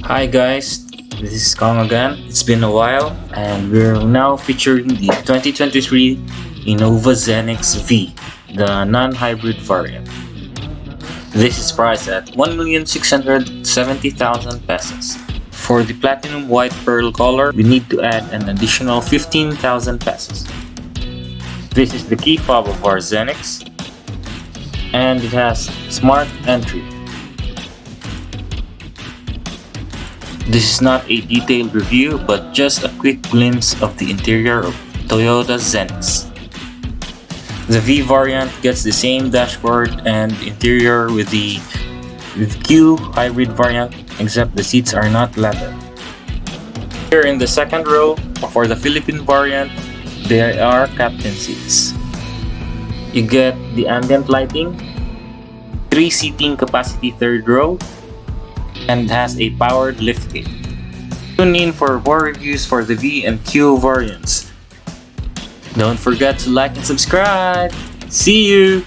Hi guys, this is Kong again. It's been a while and we're now featuring the 2023 Innova Zenix V, the non-hybrid variant. This is priced at 1,670,000 pesos. For the platinum white pearl color, we need to add an additional 15,000 pesos. This is the key fob of our Zenix and it has smart entry. This is not a detailed review, but just a quick glimpse of the interior of Toyota Zenix. The V variant gets the same dashboard and interior with the Q Hybrid variant, except the seats are not leather. Here in the second row, for the Philippine variant, they are captain seats. You get the ambient lighting, 3 seating capacity third row, and has a powered liftgate. Tune in for more reviews for the V and Q variants. Don't forget to like and subscribe. See you!